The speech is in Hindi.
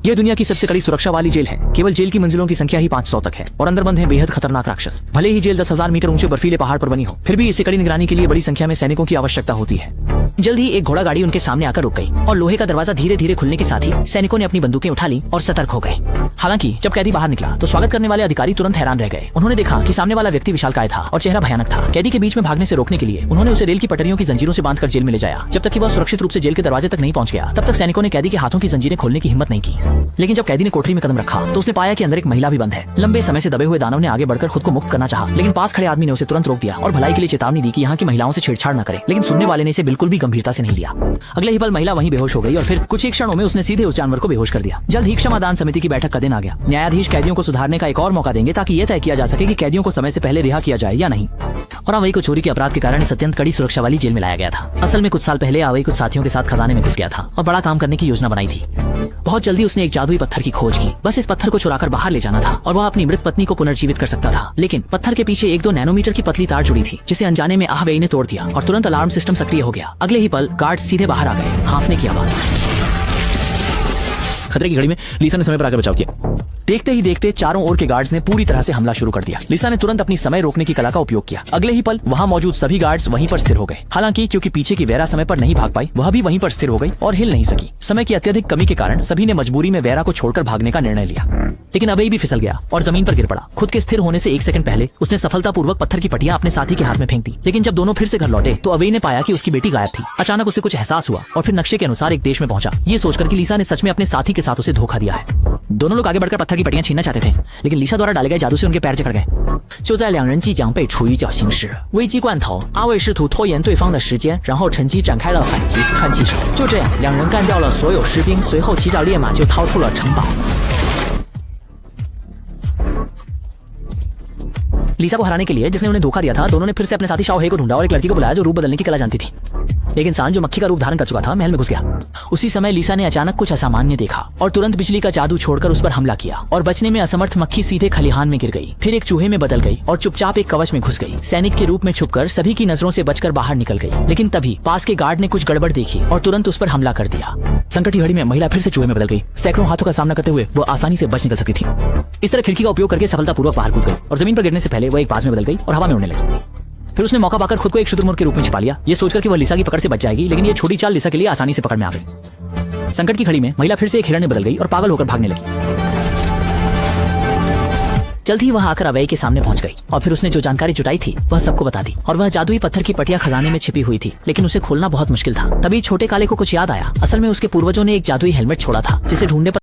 यह दुनिया की सबसे कड़ी सुरक्षा वाली जेल है। केवल जेल की मंजिलों की संख्या ही 500 तक है और अंदर बंद है बेहद खतरनाक राक्षस। भले ही जेल 10,000 मीटर ऊंचे बर्फीले पहाड़ पर बनी हो, फिर भी इसे कड़ी निगरानी के लिए बड़ी संख्या में सैनिकों की आवश्यकता होती है। जल्द ही एक घोड़ा गाड़ी उनके सामने आकर रुक गई और लोहे का दरवाजा धीरे धीरे खुलने के साथ ही सैनिकों ने अपनी बंदूकें उठा ली और सतर्क हो गए। हालांकि जब कैदी बाहर निकला तो स्वागत करने वाले अधिकारी तुरंत हैरान रह गए। उन्होंने देखा कि सामने वाला व्यक्ति विशालकाय था और चेहरा भयानक था। कैदी के बीच में भागने से रोकने के लिए उन्होंने उसे रेल की पटरियों की जंजीरों से बांधकर जेल में ले जाया। जब तक कि वह सुरक्षित रूप से जेल के दरवाजे तक नहीं पहुंच गया, तब तक सैनिकों ने कैदी के हाथों की जंजीरें खोलने की हिम्मत नहीं की। लेकिन जब कैदी ने कोठरी में कदम रखा तो उसने पाया कि अंदर एक महिला भी बंद है। लंबे समय से दबे हुए दानव ने आगे बढ़कर खुद को मुक्त करना चाहा, लेकिन पास खड़े आदमी ने उसे तुरंत रोक दिया और भलाई के लिए चेतावनी दी कि यहाँ की महिलाओं से छेड़छाड़ न करे। लेकिन सुनने वाले ने इसे बिल्कुल भी गंभीरता से नहीं लिया। अगले ही पल महिला वहीं बेहोश हो गई और फिर कुछ ही क्षणों में उसने सीधे उस जानवर को बेहोश कर दिया। जल्द ही क्षमादान समिति की बैठक का दिन आ गया। न्यायाधीश कैदियों को सुधारने का एक और मौका देंगे ताकि यह तय किया जा सके कि कैदियों को समय से पहले रिहा किया जाए या नहीं। और आवई को चोरी के अपराध के कारण इस अत्यंत कड़ी सुरक्षा वाली जेल में लाया गया था। असल में कुछ साल पहले आवई कुछ साथियों के साथ खजाने में घुस गया था और बड़ा काम करने की योजना बनाई थी। बहुत जल्दी उसने एक जादुई पत्थर की खोज की। बस इस पत्थर को चुराकर बाहर ले जाना था और वह अपनी मृत पत्नी को पुनर्जीवित कर सकता था। लेकिन पत्थर के पीछे 1-2 नैनोमीटर की पतली तार जुड़ी थी, जिसे अनजाने में आवई ने तोड़ दिया और तुरंत अलार्म सिस्टम सक्रिय हो गया। अगले ही पल गार्ड सीधे बाहर आ गए, हांफने की आवाज। खतरे की घड़ी में लिसा ने समय पर आकर बचाव किया। देखते ही देखते चारों ओर के गार्ड्स ने पूरी तरह से हमला शुरू कर दिया। लिसा ने तुरंत अपनी समय रोकने की कला का उपयोग किया। अगले ही पल वहां मौजूद सभी गार्ड्स वहीं पर स्थिर हो गए। हालांकि क्योंकि पीछे की वेरा समय पर नहीं भाग पाई, वह भी वहीं पर स्थिर हो गई और हिल नहीं सकी। समय की अत्यधिक कमी के कारण सभी ने मजबूरी में वेरा को छोड़कर भागने का निर्णय लिया। लेकिन अवई भी फिसल गया और जमीन पर गिर पड़ा। खुद के स्थिर होने से 1 सेकंड पहले उसने सफलतापूर्वक पत्थर की पट्टियां अपने साथी के हाथ में फेंक दी। लेकिन जब दोनों फिर से घर लौटे तो अवई ने पाया कि उसकी बेटी गायब थी। अचानक उसे कुछ एहसास हुआ और फिर नक्शे के अनुसार एक देश में पहुंचा, ये सोचकर कि लिसा ने सच में अपने साथी के साथ उसे धोखा दिया है। दोनों लोग आगे बढ़कर पत्थर की पट्टियां छीनना चाहते थे, लेकिन लिसा द्वारा डाले गए जादू से उनके पैर जकड़ गए।就在两人即将被处以绞刑时，危机关头，阿卫试图拖延对方的时间，然后趁机展开了反击，串气手。就这样，两人干掉了所有士兵，随后骑着烈马就逃出了城堡。लिसा को हराने के लिए जिसने उन्हें धोखा दिया था, दोनों ने फिर से अपने साथी शाओ हे को ढूंढा और एक लड़की को बुलाया जो रूप बदलने की कला जानती थी। लेकिन सांड जो मक्खी का रूप धारण कर चुका था महल में घुस गया। उसी समय लिसा ने अचानक कुछ असामान्य देखा और तुरंत बिजली का जादू छोड़कर उस पर हमला किया और बचने में असमर्थ मक्खी सीधे खलिहान में गिर गई, फिर एक चूहे में बदल गई और चुपचाप एक कवच में घुस गई। सैनिक के रूप में छुपकर सभी की नजरों से बचकर बाहर निकल गई। लेकिन तभी पास के गार्ड ने कुछ गड़बड़ देखी और तुरंत उस पर हमला कर दिया। संकट की घड़ी में महिला फिर से चूहे में बदल गई। सैकड़ों हाथों का सामना करते हुए वो आसानी से बच निकल सकती थी। इस तरह खिड़की का उपयोग करके सफलतापूर्वक बाहर कूद गई और जमीन पर गिरने से पहले वो एक बाज में बदल गई और हवा में उड़ने लगी। फिर उसने मौका पाकर खुद को एक शुतुरमुर्ग के रूप में छिपा लिया, ये सोचकर कि वह लिसा की पकड़ से बच जाएगी। लेकिन ये छोटी चाल लिसा के लिए आसानी से पकड़ में आ गई। संकट की घड़ी में महिला फिर से एक हिरण में बदल गई और पागल होकर भागने लगी। जल्द ही वह आकर अवई के सामने पहुंच गई और फिर उसने जो जानकारी जुटाई थी वह सबको बता दी। और वह जादुई पत्थर की पट्टियां खजाने में छिपी हुई थी, लेकिन उसे खोलना बहुत मुश्किल था। तभी छोटे काले को कुछ याद आया। असल में उसके पूर्वजों ने एक जादुई हेलमेट छोड़ा था जिसे ढूंढने पर